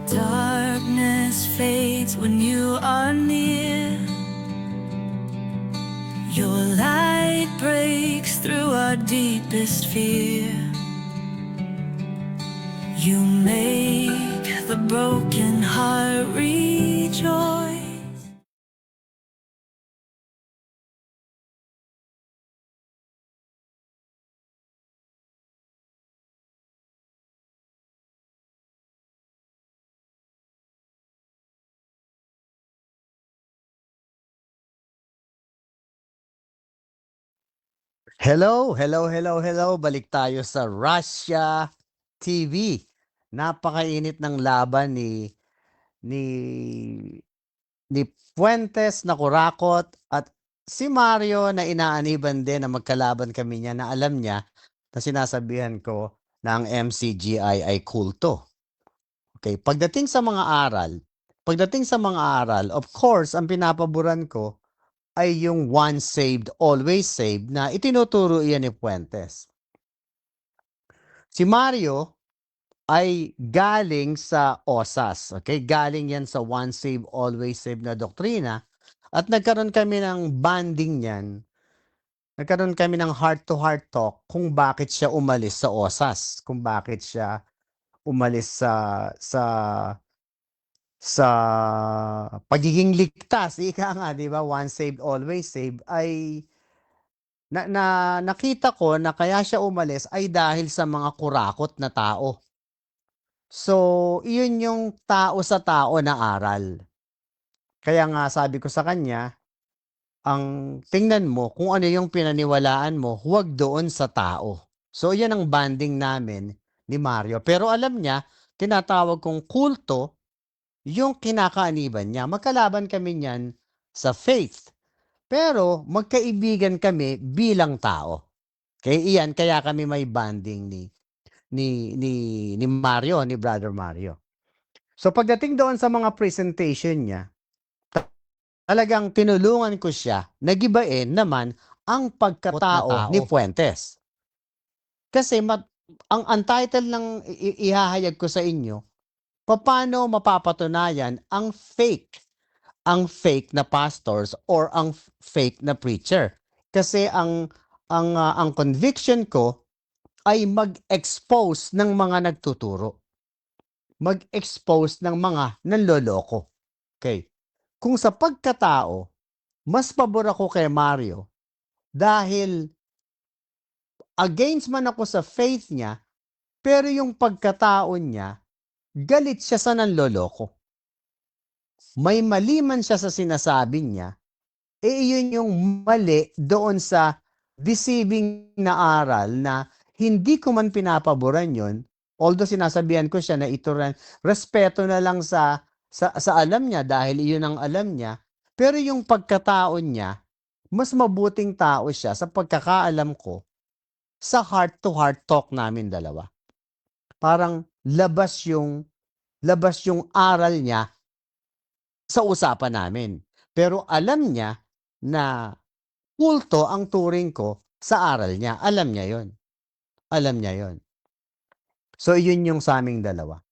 Darkness fades when you are near. Your light breaks through our deepest fear. You make the broken heart rejoice. Hello. Balik tayo sa Russia TV. Napakainit ng laban ni ni Fuentes na kurakot at si Mario na inaaniban din na magkalaban kami niya na alam niya na sinasabihan ko na ang MCGI ay kulto. Okay, pagdating sa mga aral, of course, ang pinapaboran ko ay yung once saved, always saved na itinuturo iyan ni Fuentes. Si Mario ay galing sa OSAS. Okay? Galing yan sa once saved, always saved na doktrina. At nagkaroon kami ng banding niyan. Nagkaroon kami ng heart-to-heart talk kung bakit siya umalis sa OSAS. Kung bakit siya umalis sa pagiging ligtas. Ika nga, di ba? Once saved, always saved ay nakita ko na kaya siya umalis ay dahil sa mga kurakot na tao. So, iyon yung tao sa tao na aral. Kaya nga sabi ko sa kanya, ang tingnan mo kung ano yung pinaniwalaan mo, huwag doon sa tao. So, yan ang banding namin ni Mario. Pero alam niya, tinatawag kong kulto yung kinakaaniban niya. Magkalaban kami niyan sa faith. Pero magkaibigan kami bilang tao. Kaya iyan, kaya kami may banding ni Mario, ni Brother Mario. So pagdating doon sa mga presentation niya, talagang tinulungan ko siya na gibain naman ang pagkatao ni Fuentes. Kasi ang title ng ihahayag ko sa inyo, paano mapapatunayan ang fake na pastors or ang fake na preacher. Kasi ang conviction ko ay mag-expose ng mga nagtuturo. Mag-expose ng mga nanloloko. Okay. Kung sa pagkatao, mas pabor ako kay Mario dahil against man ako sa faith niya, pero yung pagkatao niya, galit siya sa nanloloko. May mali man siya sa sinasabi niya, iyon yung mali doon sa deceiving na aral na hindi ko man pinapaboran yon. Although sinasabihan ko siya na ito rin, respeto na lang sa alam niya dahil iyon ang alam niya. Pero yung pagkatao niya, mas mabuting tao siya sa pagkakaalam ko sa heart-to-heart talk namin dalawa. Parang labas yung aral niya sa usapan namin. Pero alam niya na kulto ang turing ko sa aral niya. Alam niya yon. Alam niya yon. So, yun yung sa aming dalawa.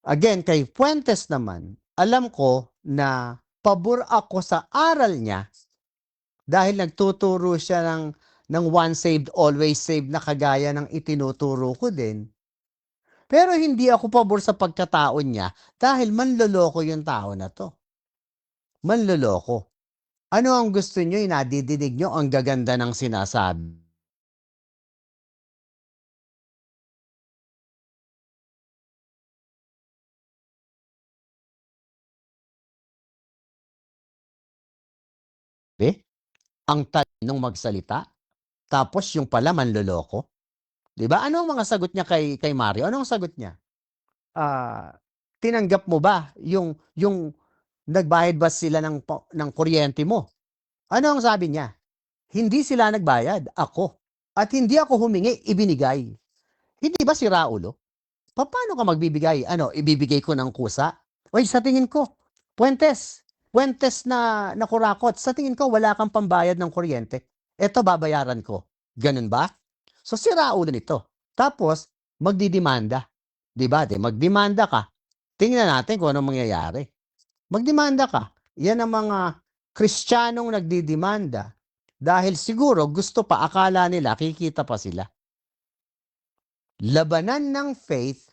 Again, kay Fuentes naman, alam ko na pabor ako sa aral niya dahil nagtuturo siya ng once saved, always saved na kagaya ng itinuturo ko din. Pero hindi ako pabor sa pagkatao niya dahil manloloko yung tao na to. Manloloko. Ano ang gusto nyo? Nadidinig nyo ang gaganda ng sinasabi. Ang talinong magsalita, tapos yung pala manloloko. 'Di ba? Ano ang mga sagot niya kay Mario? Ano ang sagot niya? Tinanggap mo ba yung nagbayad ba sila ng kuryente mo? Ano ang sabi niya? Hindi sila nagbayad, ako. At hindi ako humingi, ibinigay. Hindi ba si Raulo? Paano ka magbibigay? Ano, ibibigay ko ng kusa? Oy, sa tingin ko, Fuentes, puwentes na kurakot, sa tingin ko wala kang pambayad ng kuryente, eto babayaran ko, gano'n ba? So, sira ulo nito. Tapos magdidemanda, 'di ba, magdemanda ka, tingnan natin kung anong mangyayari. Magdemanda ka, 'yan ang mga Kristiyanong nagdidemanda dahil siguro gusto pa, akala nila kikita pa sila. Labanan ng faith,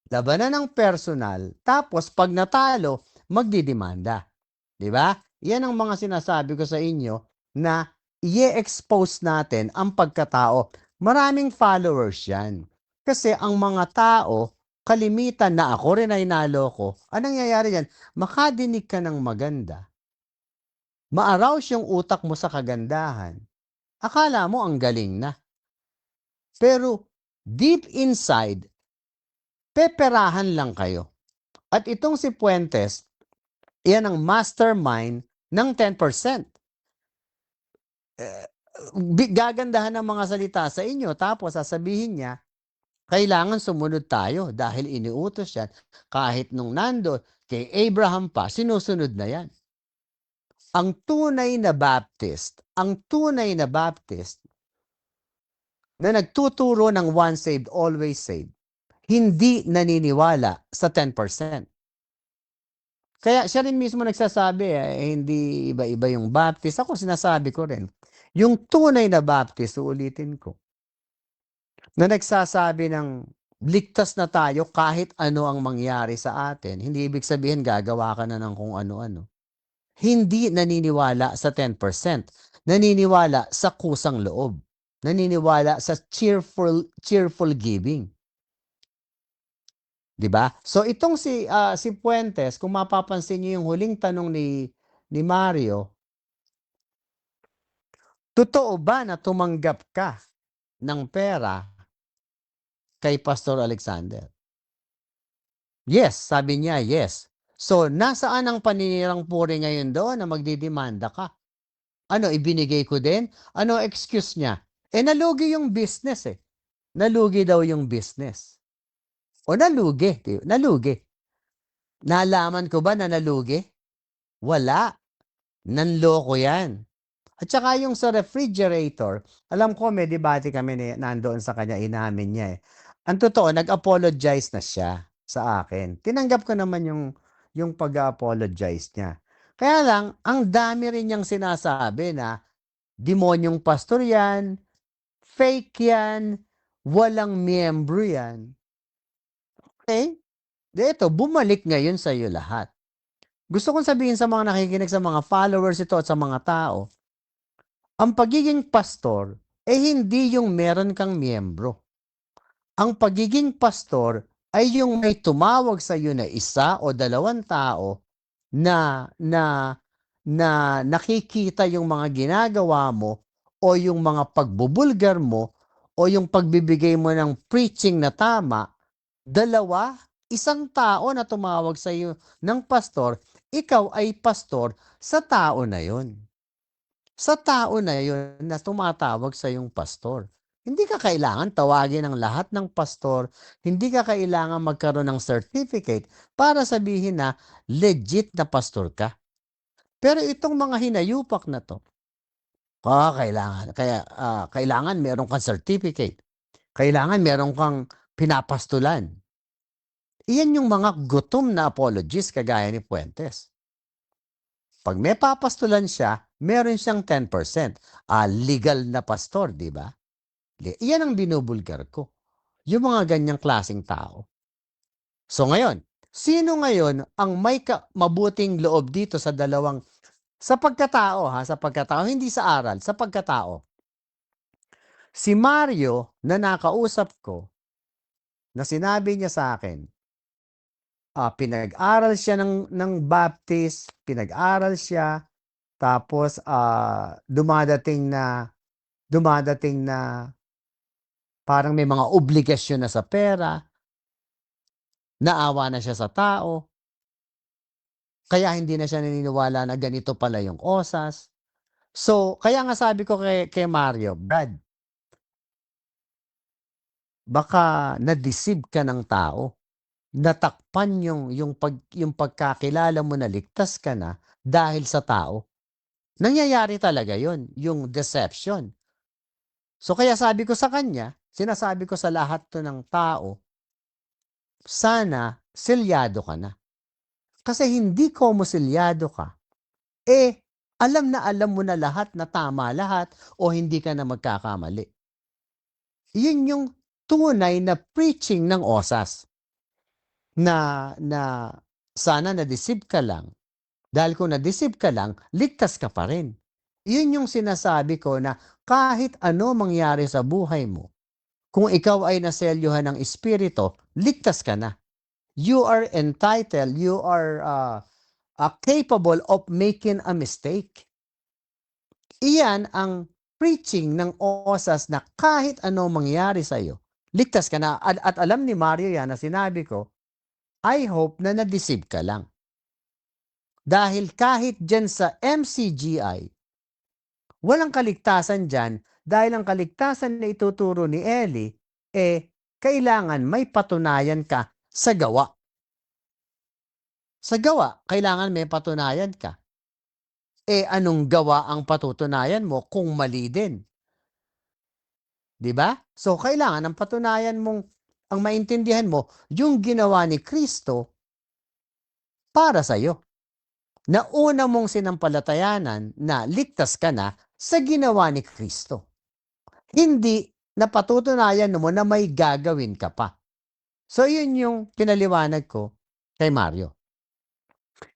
labanan ng personal, tapos 'pag natalo magdidemanda, 'di ba? 'Yan ang mga sinasabi ko sa inyo na i-e-expose natin ang pagkatao. Maraming followers 'yan. Kasi ang mga tao, kalimitan na ako rin ay naloko, anong nangyayari diyan, makadinig ka ng maganda, ma-arouse yung utak mo sa kagandahan, akala mo ang galing na. Pero deep inside, peperahan lang kayo. At itong si Puentes, iyan ang mastermind ng 10%. Gagandahan ng mga salita sa inyo tapos sasabihin niya, kailangan sumunod tayo dahil iniutos yan. Kahit nung nandun kay Abraham pa, sinusunod na yan. Ang tunay na Baptist na nagtuturo ng once saved, always saved, hindi naniniwala sa 10%. Kaya siya rin mismo nagsasabi, hindi iba-iba yung Baptist. Ako sinasabi ko rin, yung tunay na Baptist, uulitin ko, na nagsasabi ng ligtas na tayo kahit ano ang mangyari sa atin, hindi ibig sabihin gagawa ka na ng kung ano-ano. Hindi naniniwala sa 10%. Naniniwala sa kusang loob. Naniniwala sa cheerful giving. 'Di ba? So itong si Puentes, kung mapapansin niyo yung huling tanong ni Mario, totoo ba na tumanggap ka ng pera kay Pastor Alexander? Yes, sabi niya, yes. So nasaan ang paninirang puri ngayon doon na magdidemanda ka? Ano, ibinigay ko din? Ano excuse niya? Nalugi yung business eh. Nalugi daw yung business. O nalugi, nalugi. Nalaman ko ba na nalugi? Wala. Nanloko yan. At saka yung sa refrigerator, alam ko may debate kami nandoon sa kanya, inamin niya eh. Ang totoo, nag-apologize na siya sa akin. Tinanggap ko naman yung pag-apologize niya. Kaya lang, ang dami rin niyang sinasabi na demonyong pastor yan, fake yan, walang miyembro yan. Okay? Ito, bumalik ngayon sa iyo lahat. Gusto kong sabihin sa mga nakikinig, sa mga followers ito at sa mga tao, ang pagiging pastor hindi yung meron kang miyembro. Ang pagiging pastor ay yung may tumawag sa iyo na isa o dalawang tao na nakikita yung mga ginagawa mo o yung mga pagbubulgar mo o yung pagbibigay mo ng preaching na tama. Dalawa, isang tao na tumawag sa iyo ng pastor, ikaw ay pastor sa tao na yon. Sa tao na yon na tumatawag sa yung pastor. Hindi ka kailangan tawagin ang lahat ng pastor, hindi ka kailangan magkaroon ng certificate para sabihin na legit na pastor ka. Pero itong mga hinayupak na to, kailangan meron kang certificate. Kailangan meron kang pinapastulan. Iyan yung mga gutom na apologists kagaya ni Puentes. Pag may papastulan siya, meron siyang 10%. Legal na pastor, di ba? Iyan ang binubulgar ko. Yung mga ganyang klaseng tao. So ngayon, sino ngayon ang may mabuting loob dito sa dalawang, sa pagkatao sa pagkatao, hindi sa aral, sa pagkatao. Si Mario na nakausap ko, na sinabi niya sa akin, pinag-aral siya ng Baptist, pinag-aral siya, tapos dumadating na parang may mga obligasyon na sa pera, naawa na siya sa tao, kaya hindi na siya naniniwala na ganito pala yung osas. So, kaya nga sabi ko kay Mario, Brad, baka na-deceive ka ng tao. natakpan yung pagkakilala mo na ligtas ka na dahil sa tao. Nangyayari talaga yun, yung deception. So kaya sabi ko sa kanya, sinasabi ko sa lahat 'to ng tao, sana selyado ka na. Kasi hindi komosilyado ka, alam mo na lahat na tama lahat o hindi ka na magkakamali. Yun yung tunay na preaching ng OSAS na sana na-deceive ka lang. Dahil kung na-deceive ka lang, ligtas ka pa rin. Yun yung sinasabi ko na kahit ano mangyari sa buhay mo, kung ikaw ay naselyuhan ng Espiritu, ligtas ka na. You are entitled, you are capable of making a mistake. Iyan ang preaching ng OSAS na kahit ano mangyari sa'yo, ligtas ka na. At alam ni Mario yan na sinabi ko, I hope na na-deceive ka lang. Dahil kahit dyan sa MCGI, walang kaligtasan dyan dahil ang kaligtasan na ituturo ni Eli, kailangan may patunayan ka sa gawa. Sa gawa, kailangan may patunayan ka. Anong gawa ang patutunayan mo kung mali din? 'Di ba? So, kailangan ang patunayan mong ang maintindihan mo, yung ginawa ni Kristo para sa'yo. Na una mong sinampalatayanan na ligtas ka na sa ginawa ni Kristo. Hindi na patutunayan mo na may gagawin ka pa. So, yun yung pinaliwanag ko kay Mario.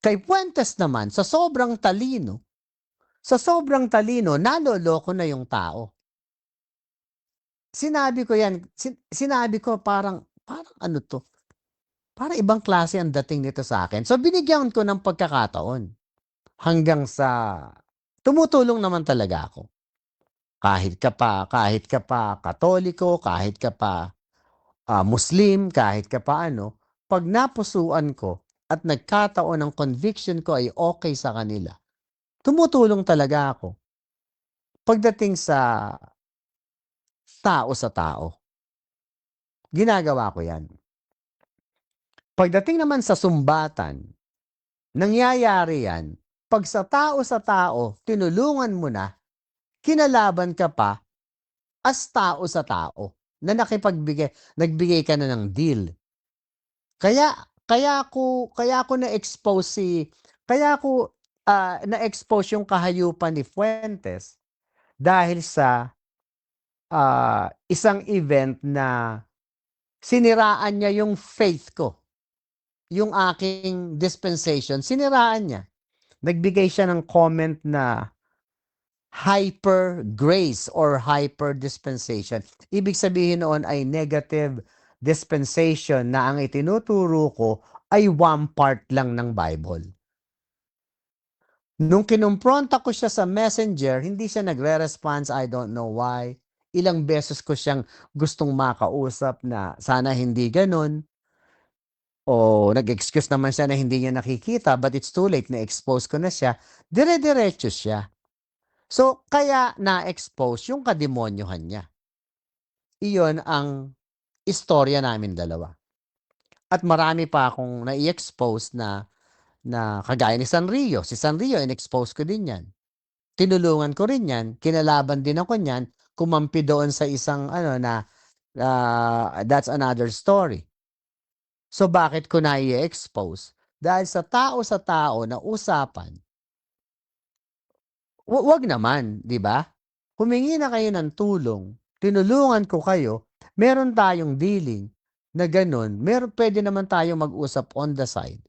Kay Fuentes naman, sa sobrang talino, naloloko na yung tao. Sinabi ko yan, sinabi ko parang ano to, parang ibang klase ang dating nito sa akin. So, binigyan ko ng pagkakataon hanggang sa tumutulong naman talaga ako. Kahit ka pa Katoliko, kahit ka pa Muslim, kahit ka pa ano, pag napusuan ko at nagkataon ng conviction ko ay okay sa kanila, tumutulong talaga ako. Pagdating sa tao sa tao, ginagawa ko yan. Pagdating naman sa sumbatan, nangyayari yan, pag sa tao, tinulungan mo na, kinalaban ka pa as tao sa tao na nagbigay ka na ng deal. Kaya ko na-expose na-expose yung kahayupan ni Fuentes dahil sa isang event na siniraan niya yung faith ko, yung aking dispensation, siniraan niya. Nagbigay siya ng comment na hyper grace or hyper dispensation. Ibig sabihin noon ay negative dispensation na ang itinuturo ko ay one part lang ng Bible. Nung kinumpronta ko siya sa messenger, hindi siya nagre-response, I don't know why. Ilang beses ko siyang gustong makausap na sana hindi ganun. O nag-excuse naman siya na hindi niya nakikita, but it's too late, na-expose ko na siya. Dire-diretso siya. So, kaya na-expose yung kademonyohan niya. Iyon ang istorya namin dalawa. At marami pa akong na-i-expose na kagaya ni Sanrio. Si Sanrio, in-expose ko din yan. Tinulungan ko rin yan. Kinalaban din ako niyan. Kumampi doon sa isang that's another story. So, bakit ko na-i-expose? Dahil sa tao na usapan, wag naman, 'di ba? Humingi na kayo ng tulong, tinulungan ko kayo, meron tayong dealing na gano'n, pwede naman tayong mag-usap on the side.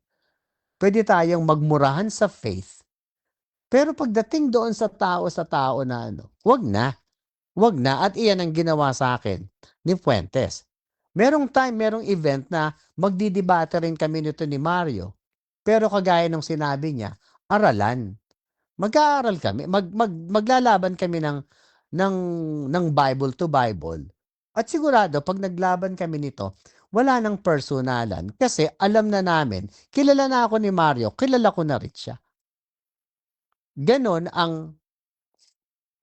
Pwede tayong magmurahan sa faith. Pero pagdating doon sa tao na wag na. Wag na at iyan ang ginawa sa akin ni Fuentes. Merong event na magdidebate rin kami nito ni Mario. Pero kagaya ng sinabi niya, aralan. Mag-aaral kami, maglalaban kami ng Bible to Bible. At sigurado pag naglaban kami nito, wala nang personalan kasi alam na namin, kilala na ako ni Mario, kilala ko na rin siya. Ganon ang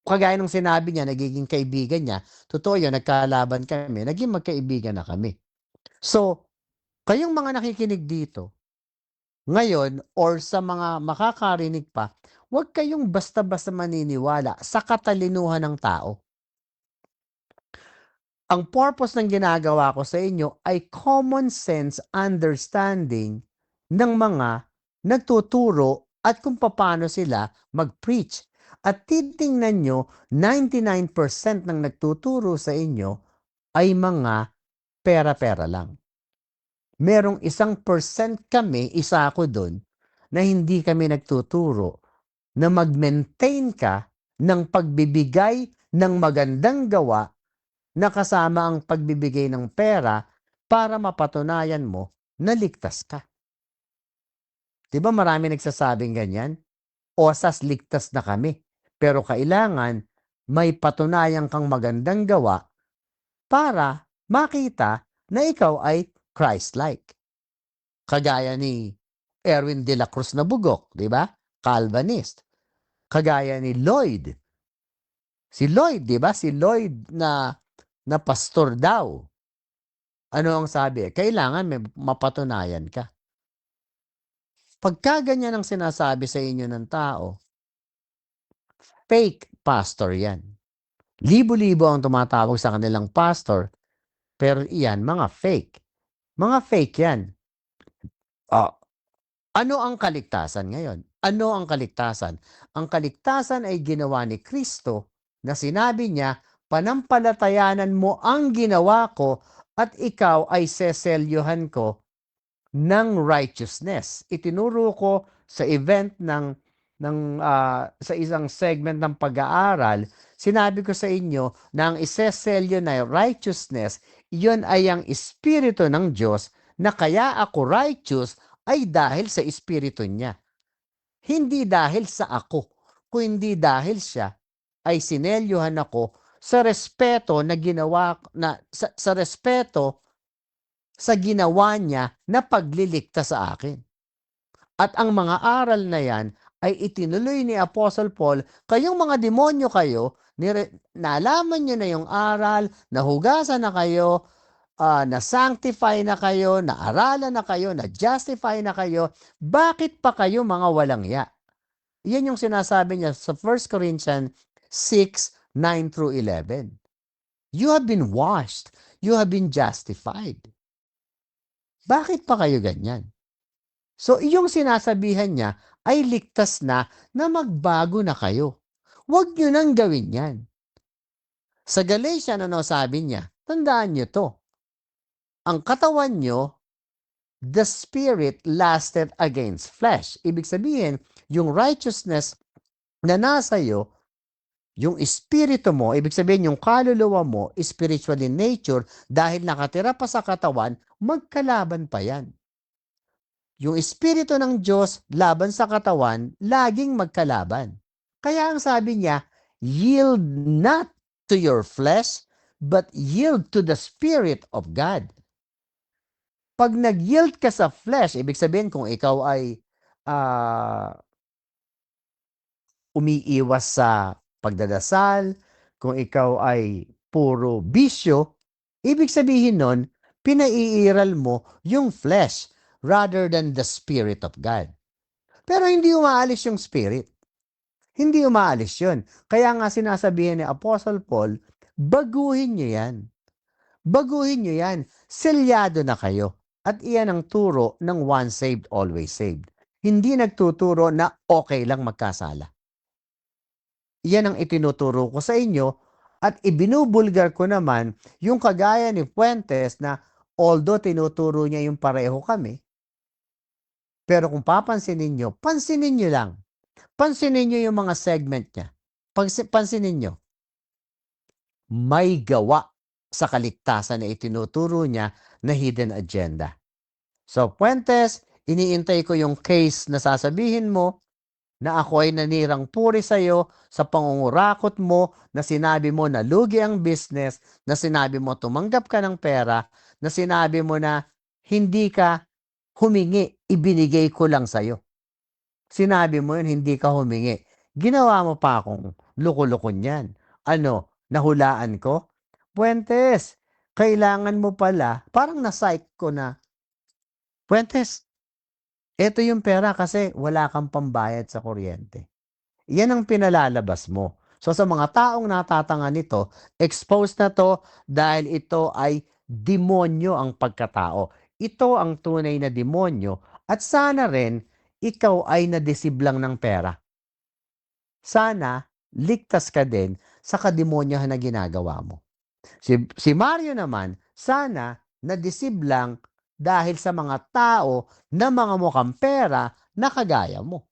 kagaya ng sinabi niya, nagiging kaibigan niya. Totoo yun, nagkalaban kami, naging magkaibigan na kami. So, Kayong mga nakikinig dito, ngayon or sa mga makakarinig pa, huwag kayong basta-basta maniniwala sa katalinuhan ng tao. Ang purpose ng ginagawa ko sa inyo ay common sense understanding ng mga nagtuturo at kung paano sila mag-preach. At titingnan nyo, 99% ng nagtuturo sa inyo ay mga pera-pera lang. Merong 1% kami, isa ako dun, na hindi kami nagtuturo na mag-maintain ka ng pagbibigay ng magandang gawa na kasama ang pagbibigay ng pera para mapatunayan mo na ligtas ka. Di ba marami nagsasabing ganyan? Osas ligtas na kami. Pero kailangan may patunayan kang magandang gawa para makita na ikaw ay Christ-like. Kagaya ni Erwin de la Cruz na bugok, di ba? Calvinist. Kagaya ni Lloyd. Si Lloyd, di ba? Si Lloyd na pastor daw. Ano ang sabi? Kailangan may mapatunayan ka. Pagka ganyan ang sinasabi sa inyo ng tao, fake pastor yan. Libo-libo ang tumatawag sa kanilang pastor, pero iyan, mga fake. Mga fake yan. Ano ang kaligtasan ngayon? Ano ang kaligtasan? Ang kaligtasan ay ginawa ni Kristo na sinabi niya, panampalatayanan mo ang ginawa ko at ikaw ay seselyuhan ko ng righteousness. Itinuro ko sa event sa isang segment ng pag-aaral, sinabi ko sa inyo na ang iseselyo na righteousness, iyon ay ang espiritu ng Diyos na kaya ako righteous ay dahil sa espiritu niya. Hindi dahil sa ako, kundi dahil siya ay sinelyuhan ako sa respeto na ginawa na sa respeto sa ginawa niya na pagliligtas sa akin. At ang mga aral na yan ay itinuloy ni Apostle Paul, kayong mga demonyo kayo, nalaman nyo na yung aral, nahugasan na kayo, na-sanctify na kayo, na-aralan na kayo, na-justify na kayo, bakit pa kayo mga walang ya? Yan yung sinasabi niya sa 1 Corinthians 6:9 through 11. You have been washed. You have been justified. Bakit pa kayo ganyan? So, yung sinasabihan niya ay ligtas na magbago na kayo. Huwag nyo nang gawin yan. Sa Galatians, ano sabi niya? Tandaan nyo to. Ang katawan nyo, the spirit lasted against flesh. Ibig sabihin, yung righteousness na nasa iyo, yung espiritu mo, ibig sabihin yung kaluluwa mo, spiritual in nature, dahil nakatira pa sa katawan, magkalaban pa yan. Yung espiritu ng Diyos laban sa katawan, laging magkalaban. Kaya ang sabi niya, yield not to your flesh, but yield to the Spirit of God. Pag nag-yield ka sa flesh, ibig sabihin kung ikaw ay umiiwas sa pagdadasal, kung ikaw ay puro bisyo, ibig sabihin nun, pinaiiral mo yung flesh rather than the Spirit of God. Pero hindi umaalis yung Spirit. Hindi umaalis yun. Kaya nga sinasabihin ni Apostle Paul, baguhin nyo yan. Baguhin nyo yan. Selyado na kayo. At iyan ang turo ng once saved, always saved. Hindi nagtuturo na okay lang magkasala. Iyan ang itinuturo ko sa inyo at ibinubulgar ko naman yung kagaya ni Fuentes na although tinuturo niya yung pareho kami, pero kung papansinin nyo, pansinin nyo lang. Pansinin nyo yung mga segment niya. Pansinin nyo. May gawa sa kaligtasan na itinuturo niya na hidden agenda. So, Fuentes, iniintay ko yung case na sasabihin mo na ako ay nanirang puri sa iyo sa pangungurakot mo, na sinabi mo na lugi ang business, na sinabi mo tumanggap ka ng pera, na sinabi mo na hindi ka humingi, ibinigay ko lang sa iyo. Sinabi mo yun, hindi ka humingi. Ginawa mo pa akong luko-luko niyan. Ano, nahulaan ko? Fuentes, kailangan mo pala, parang na-psych ko na, Puwentes, eto yung pera kasi wala kang pambayad sa kuryente. Yan ang pinalalabas mo. So sa mga taong natatanga nito, exposed na 'to dahil ito ay demonyo ang pagkatao. Ito ang tunay na demonyo at sana rin ikaw ay na-deceive lang ng pera. Sana ligtas ka din sa kademonyohan na ginagawa mo. Si Mario naman, sana na-deceive lang dahil sa mga tao na mga mukhang pera na kagaya mo.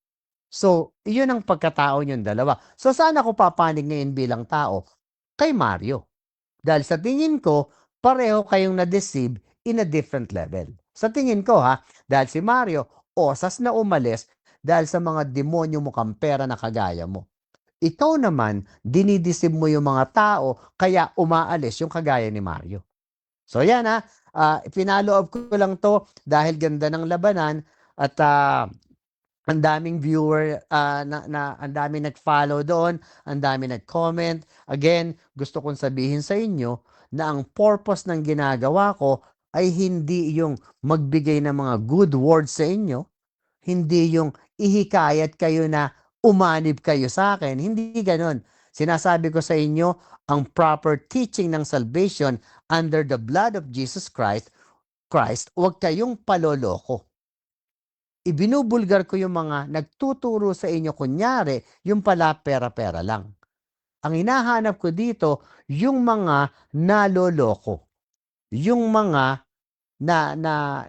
So, iyon ang pagkatao niyong dalawa. So, saan ako papanig ngayon bilang tao? Kay Mario. Dahil sa tingin ko, pareho kayong na-deceive in a different level. Sa tingin ko ha, dahil si Mario, osas na umalis dahil sa mga demonyo mukhang pera na kagaya mo. Ikaw naman, dinideceive mo yung mga tao, kaya umaalis yung kagaya ni Mario. So yan ha, pinalo up ko lang to dahil ganda ng labanan at ang daming viewer, ang daming nag-follow doon, ang daming nag-comment. Again, gusto kong sabihin sa inyo na ang purpose ng ginagawa ko ay hindi yung magbigay ng mga good words sa inyo, hindi yung ihikayat kayo na umanib kayo sa akin, hindi gano'n. Sinasabi ko sa inyo, ang proper teaching ng salvation under the blood of Jesus Christ, huwag kayong paloloko. Ibinubulgar ko yung mga nagtuturo sa inyo kunyari, yung pala pera-pera lang. Ang hinahanap ko dito, yung mga naloloko. Yung mga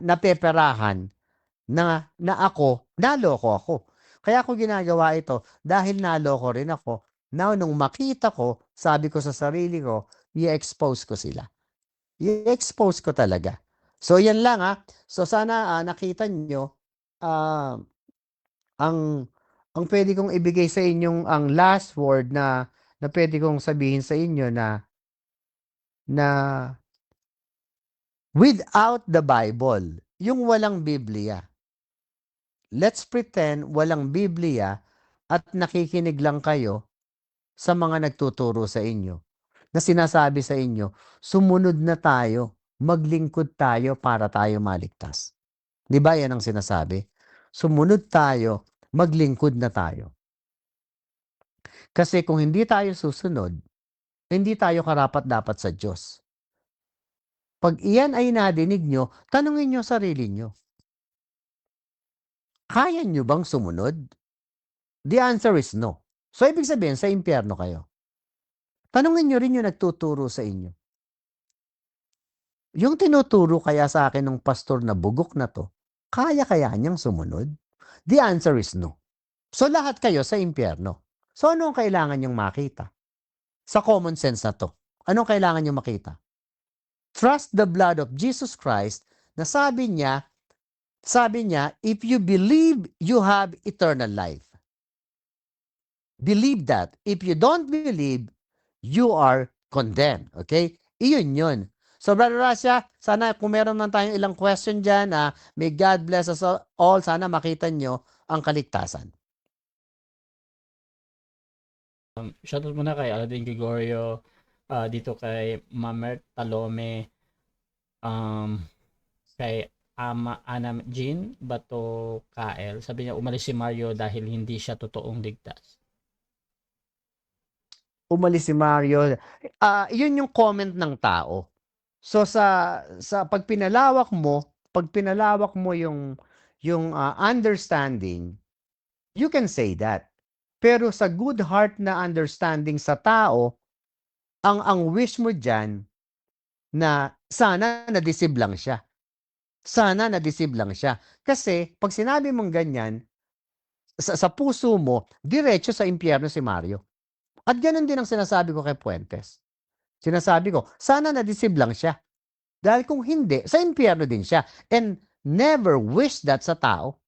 napeperahan na ako, naloko ako. Kaya ako ginagawa ito dahil naloko rin ako. Now, nung makita ko, sabi ko sa sarili ko, i-expose ko sila. I-expose ko talaga. So, yan lang So, sana nakita nyo, ah, ang ang puwede kong ibigay sa inyong ang last word na puwede kong sabihin sa inyo na without the Bible, yung walang Biblia, let's pretend walang Biblia at nakikinig lang kayo sa mga nagtuturo sa inyo, na sinasabi sa inyo, sumunod na tayo, maglingkod tayo para tayo maligtas. 'Di ba 'yan ang sinasabi? Sumunod tayo, maglingkod na tayo. Kasi kung hindi tayo susunod, hindi tayo karapat-dapat sa Diyos. 'Pag iyan ay nadinig nyo, tanungin nyo sarili nyo, kaya nyo bang sumunod? The answer is no. So, ibig sabihin, sa impyerno kayo. Tanungin nyo rin yung nagtuturo sa inyo. Yung tinuturo kaya sa akin ng pastor na bugok na to, kaya niyang sumunod? The answer is no. So, lahat kayo sa impyerno. So, ano ang kailangan nyong makita? Sa common sense na to, anong kailangan nyong makita? Trust the blood of Jesus Christ na sabi niya, if you believe, you have eternal life. Believe that. If you don't believe, you are condemned. Okay? Iyon yun. So, Brother Rasha, sana kung meron man tayong ilang question dyan, may God bless us all. Sana makita nyo ang kaligtasan. Shoutout muna kay Aladin Gregorio, dito kay Mamer Talome, kay Ana Jean Bato Kael. Sabi niya umalis si Mario dahil hindi siya totoong ligtas. Umalis si Mario. Yun yung comment ng tao. So sa pag pinalawak mo yung understanding, you can say that. Pero sa good heart na understanding sa tao, ang wish mo diyan na sana na-deceive lang siya. Sana na-deceive lang siya. Kasi pag sinabi mong ganyan, sa puso mo, diretso sa impyerno si Mario. At ganun din ang sinasabi ko kay Puentes. Sinasabi ko, sana na-deceive lang siya. Dahil kung hindi, sa impyerno din siya. And never wish that sa tao.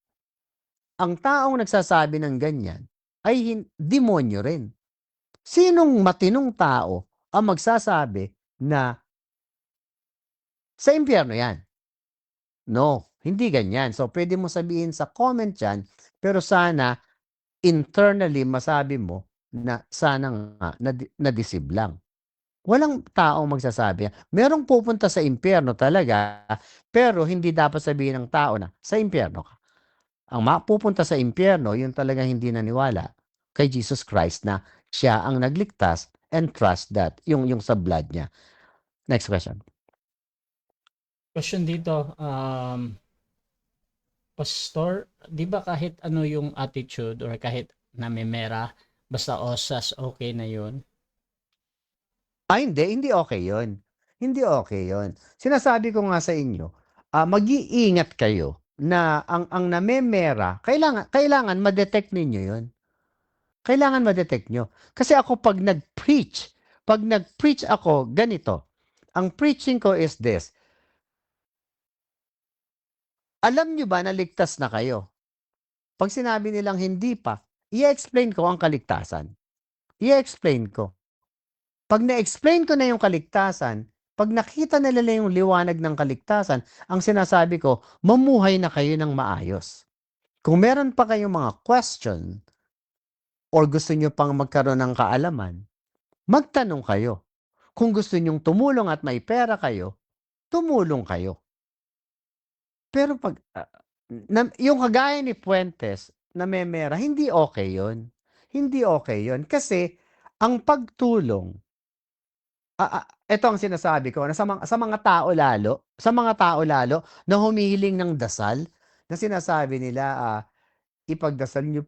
Ang taong nagsasabi ng ganyan ay demonyo rin. Sinong matinong tao ang magsasabi na sa impyerno yan? No, hindi ganyan. So, pwede mo sabihin sa comment yan, pero sana internally masabi mo na sana nga na-deceive lang. Walang taong magsasabi. Merong pupunta sa impyerno talaga, pero hindi dapat sabihin ng tao na sa impyerno ka. Ang mapupunta sa impyerno, yung talagang hindi naniwala kay Jesus Christ na siya ang nagligtas and trust that, yung sa blood niya. Next question. Question dito, Pastor, di ba kahit ano yung attitude or kahit namimera, basta osas, okay na yun? Hindi okay yun. Hindi okay yun. Sinasabi ko nga sa inyo, mag-iingat kayo na ang namemera, kailangan ma-detect ninyo yun. Kailangan ma-detect nyo. Kasi ako pag nag-preach ako, ganito. Ang preaching ko is this. Alam nyo ba na ligtas na kayo? Pag sinabi nilang hindi pa, i-explain ko ang kaligtasan. I-explain ko. Pag na-explain ko na yung kaligtasan, pag nakita nila yung liwanag ng kaligtasan, ang sinasabi ko, mamuhay na kayo ng maayos. Kung meron pa kayong mga question or gusto nyo pang magkaroon ng kaalaman, magtanong kayo. Kung gusto nyong tumulong at may pera kayo, tumulong kayo. Pero pag yung kagaya ni Puentes na memera, hindi okay yun. Hindi okay yun. Kasi ang pagtulong, ito ang sinasabi ko, na sa mga tao lalo, na humihiling ng dasal, na sinasabi nila, ipagdasal niyo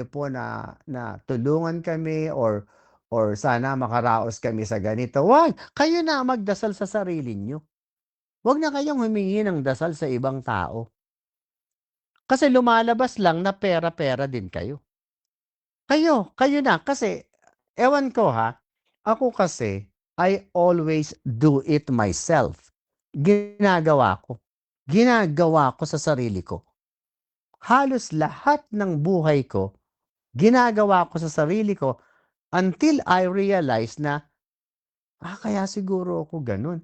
po na tulungan kami or sana makaraos kami sa ganito. Wag, kayo na magdasal sa sarili niyo. Wag na kayong humingi ng dasal sa ibang tao. Kasi lumalabas lang na pera-pera din kayo. Kayo na kasi ewan ko ha, ako kasi I always do it myself. Ginagawa ko. Ginagawa ko sa sarili ko. Halos lahat ng buhay ko, ginagawa ko sa sarili ko until I realize na, kaya siguro ako ganun.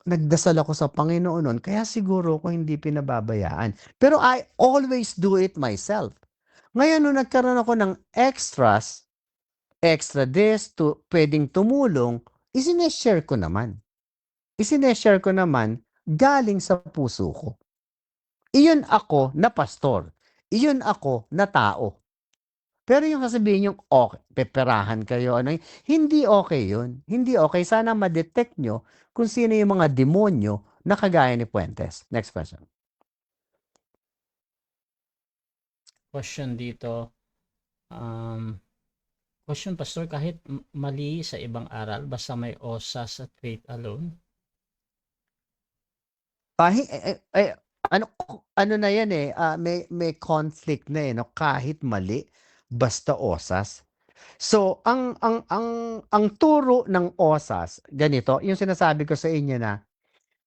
Nagdasal ako sa Panginoon nun, kaya siguro ako hindi pinababayaan. Pero I always do it myself. Ngayon, nung nagkaroon ako ng extra this, pwedeng tumulong, isineshare ko naman. Isineshare ko naman galing sa puso ko. Iyon ako na pastor. Iyon ako na tao. Pero yung sasabihin yung, okay, peperahan kayo, hindi okay yun. Hindi okay. Sana ma-detect nyo kung sino yung mga demonyo na kagaya ni Puentes. Next question. Question dito, question Pastor, kahit mali sa ibang aral, basta may osas at faith alone? Ano na yan eh, may conflict na eh, no? Kahit mali, basta osas. So, ang turo ng osas, ganito, yung sinasabi ko sa inyo na,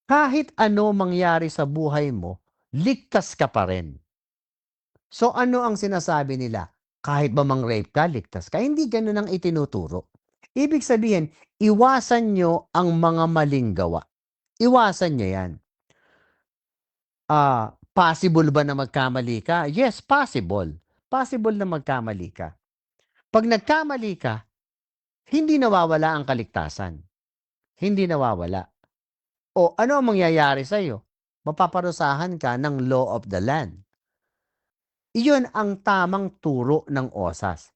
kahit ano mangyari sa buhay mo, ligtas ka pa rin. So, ano ang sinasabi nila? Kahit ba mang-rape ka, ligtas ka? Hindi ganun ang itinuturo. Ibig sabihin, iwasan nyo ang mga maling gawa. Iwasan nyo yan. Possible ba na magkamali ka? Yes, possible. Possible na magkamali ka. Pag nagkamali ka, hindi nawawala ang kaligtasan. Hindi nawawala. O ano ang mangyayari sa iyo? Mapaparusahan ka ng law of the land. Iyon ang tamang turo ng osas.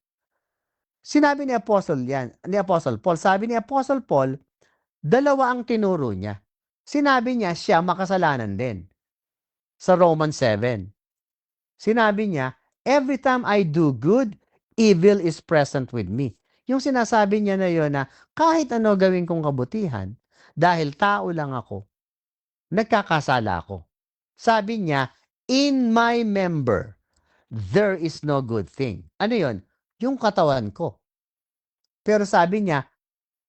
Sinabi ni Apostle Paul, sabi ni Apostle Paul, dalawa ang tinuro niya. Sinabi niya siya makasalanan din. Sa Romans 7. Sinabi niya, every time I do good, evil is present with me. Yung sinasabi niya na yun na kahit ano gawin kong kabutihan, dahil tao lang ako, nagkakasala ako. Sabi niya, in my member, there is no good thing. Ano yun? Yung katawan ko. Pero sabi niya,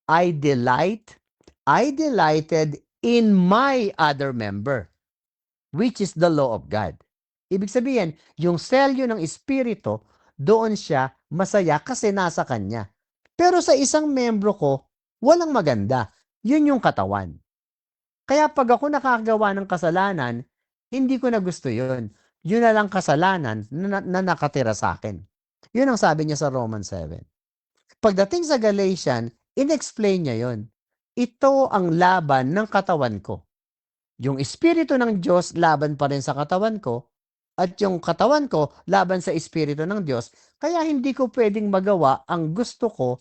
I delighted in my other member, which is the law of God. Ibig sabihin, yung selyo ng Espiritu, doon siya masaya kasi nasa kanya. Pero sa isang membro ko, walang maganda. Yun yung katawan. Kaya pag ako nakagawa ng kasalanan, hindi ko na gusto yun. Yun na lang kasalanan na nakatira sa akin. Yun ang sabi niya sa Romans 7. Pagdating sa Galatians, inexplain niya yon. Ito ang laban ng katawan ko. Yung Espiritu ng Diyos laban pa rin sa katawan ko, at yung katawan ko laban sa Espiritu ng Diyos, kaya hindi ko pwedeng magawa ang gusto ko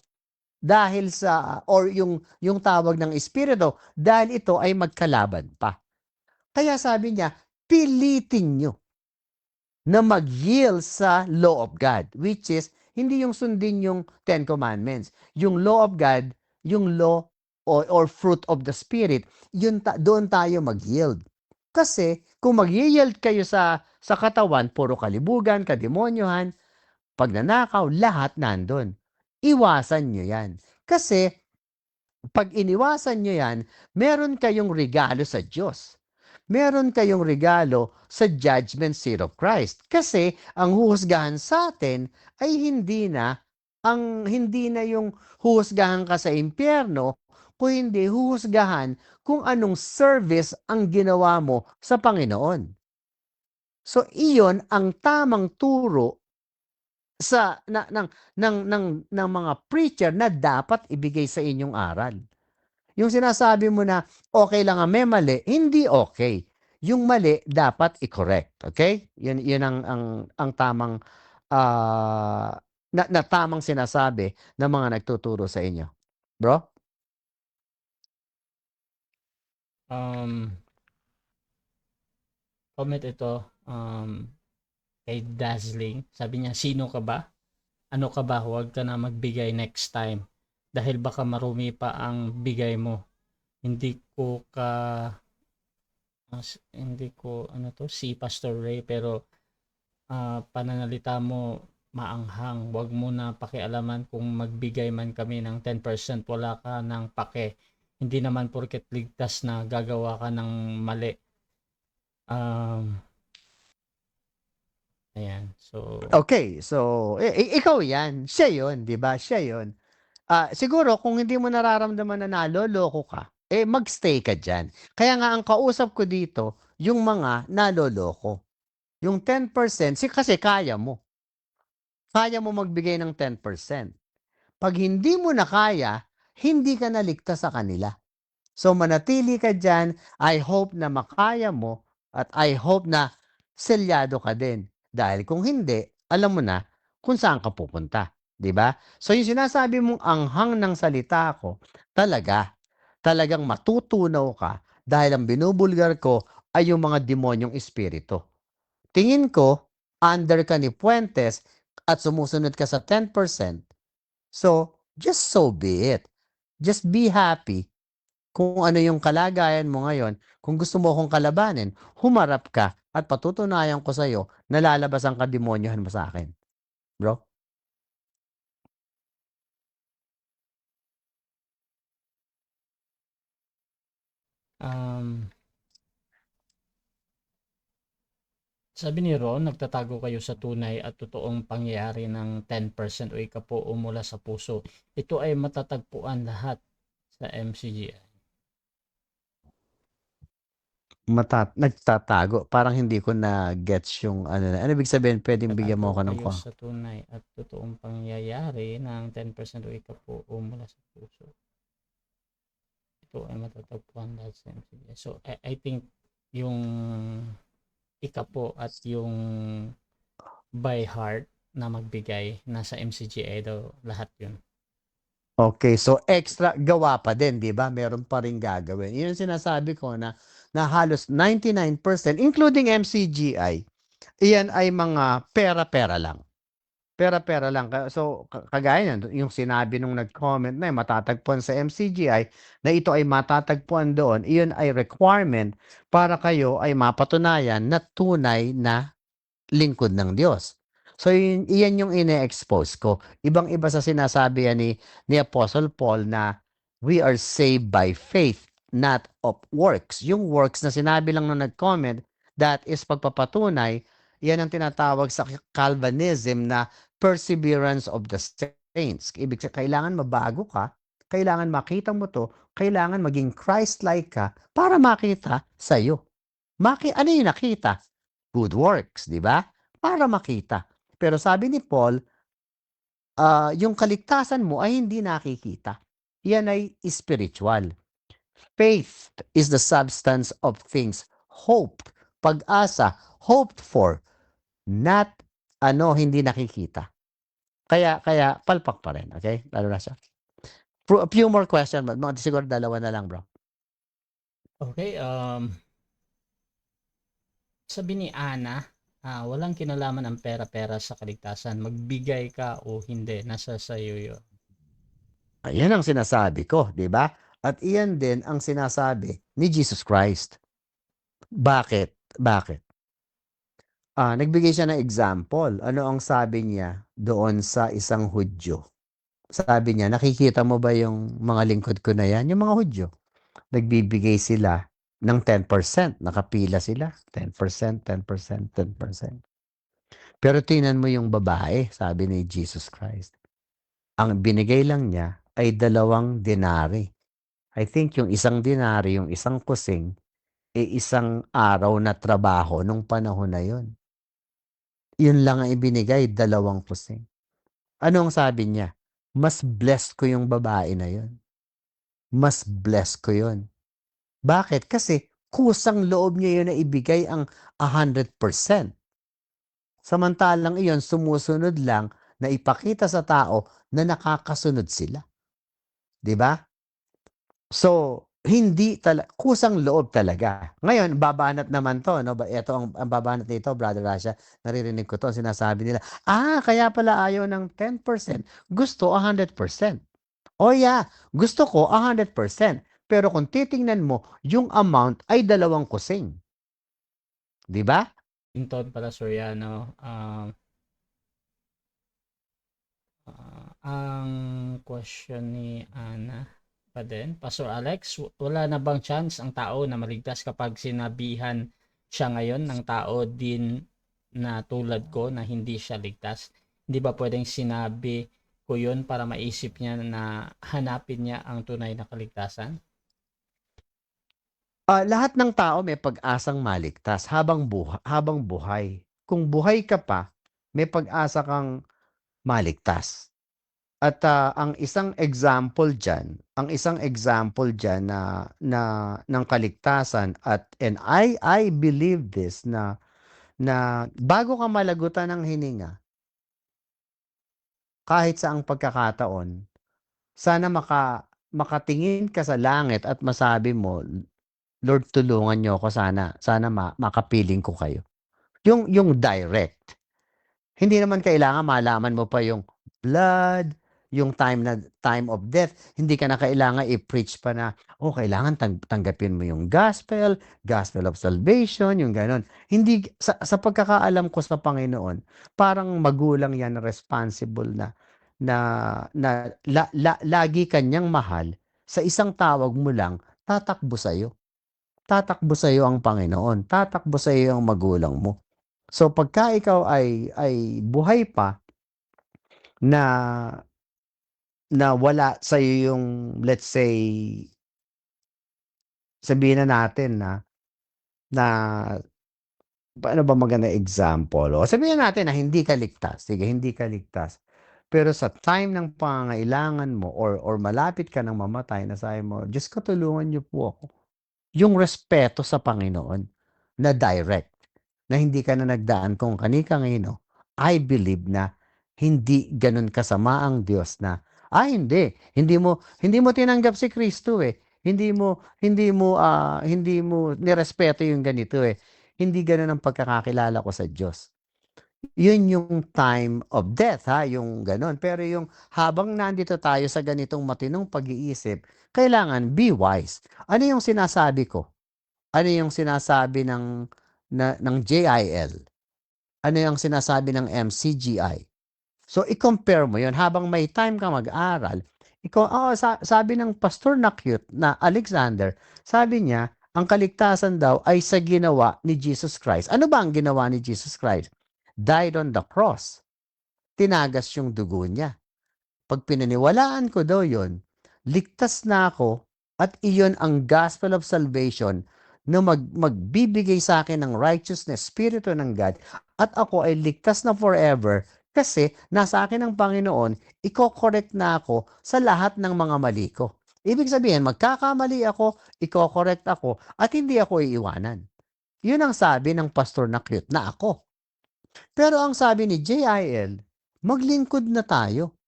dahil sa, or yung tawag ng Espiritu, dahil ito ay magkalaban pa. Kaya sabi niya, pilitin nyo na mag-yield sa law of God, which is, hindi yung sundin yung Ten Commandments. Yung law of God, yung law or fruit of the Spirit, doon tayo mag-yield. Kasi, kung mag-yield kayo sa katawan, puro kalibugan, kademonyohan, pagnanakaw, lahat nandun. Iwasan nyo yan. Kasi, pag iniwasan nyo yan, meron kayong regalo sa Diyos. Meron kayong regalo sa judgment seat of Christ. Kasi ang huhusgahan sa atin ay hindi na yung huhusgahan ka sa impyerno, kung hindi huhusgahan kung anong service ang ginawa mo sa Panginoon. So iyon ang tamang turo sa ng mga preacher na dapat ibigay sa inyong aral. Yung sinasabi mo na okay lang ang may mali, hindi okay. Yung mali dapat i-correct, okay? Yun ang tamang na tamang sinasabi ng mga nagtuturo sa inyo. Bro? Comment ito kay Dazzling. Sabi niya, sino ka ba? Ano ka ba? Huwag ka na magbigay next time. Dahil baka marumi pa ang bigay mo. Hindi ko si Pastor Ray, pero pananalita mo maanghang. Huwag mo na pakialaman kung magbigay man kami ng 10%. Wala ka ng pake. Hindi naman porket ligtas na gagawa ka ng mali. Ayan. So, Okay, so ikaw yan. Siya yun, di ba? Siya yun. Siguro kung hindi mo nararamdaman na naloloko ka, magstay ka dyan. Kaya nga ang kausap ko dito, yung mga naloloko. Yung 10%, kasi kaya mo. Kaya mo magbigay ng 10%. Pag hindi mo na kaya, hindi ka naligtas sa kanila. So manatili ka dyan. I hope na makaya mo at I hope na selyado ka din. Dahil kung hindi, alam mo na kung saan ka pupunta. 'Di ba? So yung sinasabi mong anghang ng salita ko, talagang matutunaw ka dahil ang binubulgar ko ay yung mga demonyong espiritu. Tingin ko, under ka ni Puentes at sumusunod ka sa 10%, so just so be it. Just be happy kung ano yung kalagayan mo ngayon. Kung gusto mo akong kalabanin, humarap ka at patutunayan ko sa'yo na lalabas ang kademonyohan mo sa akin. Bro? sabi ni Ron, nagtatago kayo sa tunay at totoong pangyayari ng 10% o ikapuo mula sa puso. Ito ay matatagpuan lahat sa MCGI. Nagtatago. Parang hindi ko na gets yung ano na. Ano ibig sabihin? Pwedeng bigyan mo ako ng kayo sa tunay at totoong pangyayari ng 10% o ikapuo mula sa puso. Ito ay matatagpuan lahat sa MCGI. So, I think yung ikapo at yung by heart na magbigay nasa MCGI daw lahat yun. Okay, so extra gawa pa din, 'di ba? Meron pa ring gagawin. 'Yun ang sinasabi ko na halos 99% including MCGI, iyan ay mga pera-pera lang. Pera-pera lang. So kagaya niyan, yung sinabi nung nag-comment na matatagpuan sa MCGI, na ito ay matatagpuan doon, iyon ay requirement para kayo ay mapatunayan na tunay na lingkod ng Diyos. So iyan yung ine-expose ko. Ibang-iba sa sinasabi yan ni Apostle Paul na we are saved by faith, not of works. Yung works na sinabi lang nung nag-comment, that is pagpapatunay, yan ang tinatawag sa Calvinism na perseverance of the saints. Ibig sabihin, kailangan mabago ka, kailangan makita mo to, kailangan maging Christ-like ka para makita sa'yo. Ano yung nakita? Good works, di ba? Para makita. Pero sabi ni Paul, yung kaligtasan mo ay hindi nakikita. yan ay spiritual. Faith is the substance of things hoped, pag-asa, hoped for, not hindi nakikita. Kaya palpak pa rin, okay? Lalo na siya. A few more questions, mga siguro 2 na lang, bro. Okay, sabi ni Ana, walang kinalaman ang pera-pera sa kaligtasan. Magbigay ka o hindi, nasa sayo yun. Ayan ang sinasabi ko, di ba? At iyan din ang sinasabi ni Jesus Christ. Bakit? Bakit? Nagbigay siya ng example. Ano ang sabi niya doon sa isang Hudyo? Sabi niya, nakikita mo ba yung mga lingkod ko na yan? Yung mga Hudyo. Nagbibigay sila ng 10%. Nakapila sila. 10%, 10%, 10%. Pero tingnan mo yung babae, sabi ni Jesus Christ. Ang binigay lang niya ay 2 denari. I think yung 1 denari, yung 1 kusing, isang araw na trabaho nung panahon na yun. Yun lang ang ibinigay, 2 kusing. Ano ang sabi niya? Mas blessed ko yung babae na yun. Mas blessed ko yun. Bakit? Kasi kusang loob niya yun na ibigay ang 100%. Samantalang iyon, sumusunod lang na ipakita sa tao na nakakasunod sila. Di ba? So, hindi kusang loob talaga. Ngayon, babanat naman to, no? Ito ang babanat nito, Brother Rasha, naririnig ko to, sinasabi nila, kaya pala ayaw ng 10%, gusto 100%. Oh yeah, gusto ko 100%. Pero kung titingnan mo, yung amount ay 2 kusing. Di ba? Inton pala Soriano, ang question ni Ana pa din, Pastor Alex, wala na bang chance ang tao na maligtas kapag sinabihan siya ngayon ng tao din na tulad ko na hindi siya ligtas? Hindi ba pwedeng sinabi ko yun para maisip niya na hanapin niya ang tunay na kaligtasan? Lahat ng tao may pag-asang maligtas habang buhay. Kung buhay ka pa, may pag-asa kang maligtas. At ang isang example diyan na ng kaligtasan and I believe this na bago ka malagutan ng hininga, kahit saang pagkakataon, sana makatingin ka sa langit at masabi mo, Lord, tulungan niyo ako sana makapiling ko kayo. Yung direct. Hindi naman kailangan malaman mo pa yung blood, yung time of death. Hindi ka na kailangan i-preach pa na, kailangan tanggapin mo yung gospel of salvation, yung ganon. Hindi, sa pagkakaalam ko sa Panginoon, parang magulang yan responsible lagi kanyang mahal. Sa isang tawag mo lang, tatakbo sa'yo. Tatakbo sa'yo ang Panginoon. Tatakbo sa'yo ang magulang mo. So pagka ikaw ay buhay pa na wala sa yung, let's say, sabihin na natin na paano ba maganda example? O sabihin natin na hindi ka ligtas. Sige, hindi ka ligtas. Pero sa time ng pangangailangan mo or malapit ka ng mamatay, na sabi mo, Diyos ko, tulungan niyo po ako. Yung respeto sa Panginoon na direct, na hindi ka na nagdaan kung kani-kanino, I believe na hindi ganun kasama ang Diyos na, hindi mo tinanggap si Kristo eh. Hindi mo nirespeto yung ganito eh. Hindi ganun ang pagkakakilala ko sa Diyos. Yun yung time of death, yung ganun. Pero yung habang nandito tayo sa ganitong matinong pag-iisip, kailangan be wise. Ano yung sinasabi ko? Ano yung sinasabi ng JIL? Ano yung sinasabi ng MCGI? So, i-compare mo yun. Habang may time ka mag-aral, sabi ng pastor na cute na Alexander, sabi niya, ang kaligtasan daw ay sa ginawa ni Jesus Christ. Ano ba ang ginawa ni Jesus Christ? Died on the cross. Tinagas yung dugo niya. Pag pinaniwalaan ko daw yun, ligtas na ako at iyon ang gospel of salvation na magbibigay sa akin ng righteousness, spirito ng God, at ako ay ligtas na forever Kasi nasa akin ang Panginoon, iko-correct na ako sa lahat ng mga mali ko. Ibig sabihin, magkakamali ako, iko-correct ako, at hindi ako iiwanan. Yun ang sabi ng pastor na cute na ako. Pero ang sabi ni JIL, maglingkod na tayo.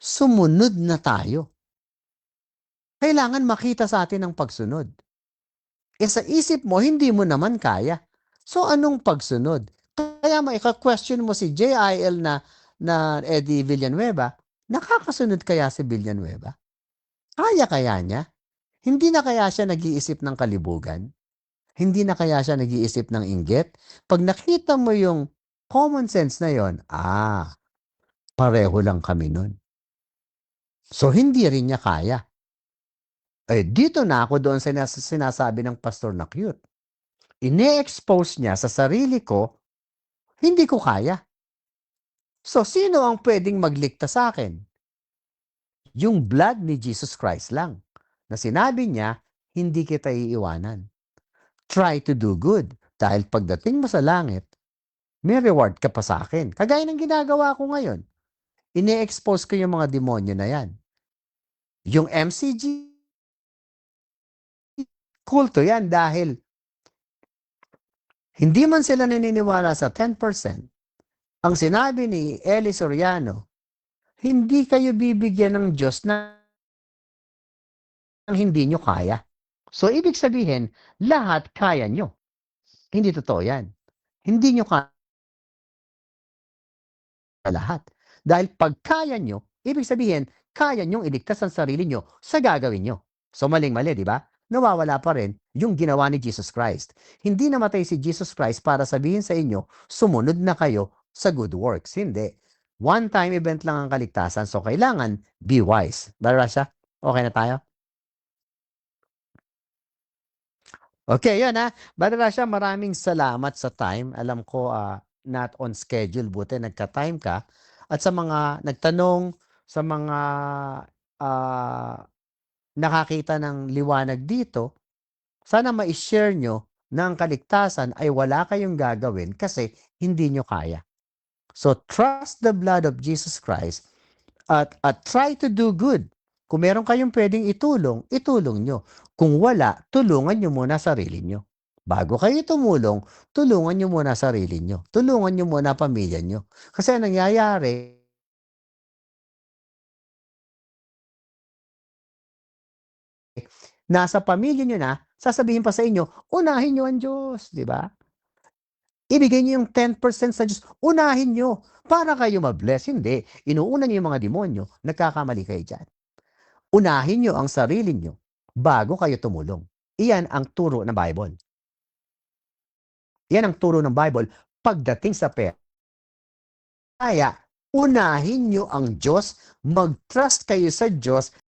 Sumunod na tayo. Kailangan makita sa atin ang pagsunod. Eh sa isip mo, hindi mo naman kaya. So anong pagsunod? Kaya maika-question mo si JIL na Eddie Villanueva, nakakasunod kaya si Villanueva? Kaya niya? Hindi na kaya siya nag-iisip ng kalibugan? Hindi na kaya siya nag-iisip ng inggit? Pag nakita mo yung common sense na yon, pareho lang kami nun. So hindi rin niya kaya. Eh dito na ako doon sa sinasabi ng pastor na cute. Ine-expose niya sa sarili ko, hindi ko kaya. So, sino ang pwedeng magligtas sa akin? Yung blood ni Jesus Christ lang. Na sinabi niya, hindi kita iiwanan. Try to do good. Dahil pagdating mo sa langit, may reward ka pa sa akin. Kagaya ng ginagawa ko ngayon. Ine-expose ko yung mga demonyo na yan. Yung MCG, kulto yan dahil hindi man sila naniniwala sa 10%. Ang sinabi ni Eli Soriano, hindi kayo bibigyan ng Diyos na hindi nyo kaya. So, ibig sabihin, lahat kaya nyo. Hindi totoo yan. Hindi nyo kaya lahat. Dahil pag kaya nyo, ibig sabihin, kaya nyong iligtas ang sarili nyo sa gagawin nyo. So, maling-mali, di ba? Nawawala pa rin yung ginawa ni Jesus Christ. Hindi namatay si Jesus Christ para sabihin sa inyo, sumunod na kayo sa good works. Hindi. One-time event lang ang kaligtasan. So, kailangan be wise. Barasha, okay na tayo? Okay, yun ha. Barasha, maraming salamat sa time. Alam ko, not on schedule. Buti nagka-time ka. At sa mga nagtanong, sa mga nakakita ng liwanag dito, sana ma-share nyo na ang kaligtasan ay wala kayong gagawin kasi hindi nyo kaya. So, trust the blood of Jesus Christ at try to do good. Kung meron kayong pwedeng itulong, itulong nyo. Kung wala, tulungan nyo muna sarili nyo. Bago kayo tumulong, tulungan nyo muna sarili nyo. Tulungan nyo muna pamilya nyo. Kasi ang nangyayari, nasa pamilya nyo na, sasabihin pa sa inyo, unahin nyo ang Diyos, di ba? Ibigay nyo yung 10% sa Diyos, unahin nyo, para kayo mabless. Hindi, inuuna nyo yung mga demonyo, nagkakamali kayo dyan. Unahin nyo ang sarili nyo, bago kayo tumulong. Iyan ang turo ng Bible. Iyan ang turo ng Bible pagdating sa pera. Kaya, unahin nyo ang Diyos, mag-trust kayo sa Diyos,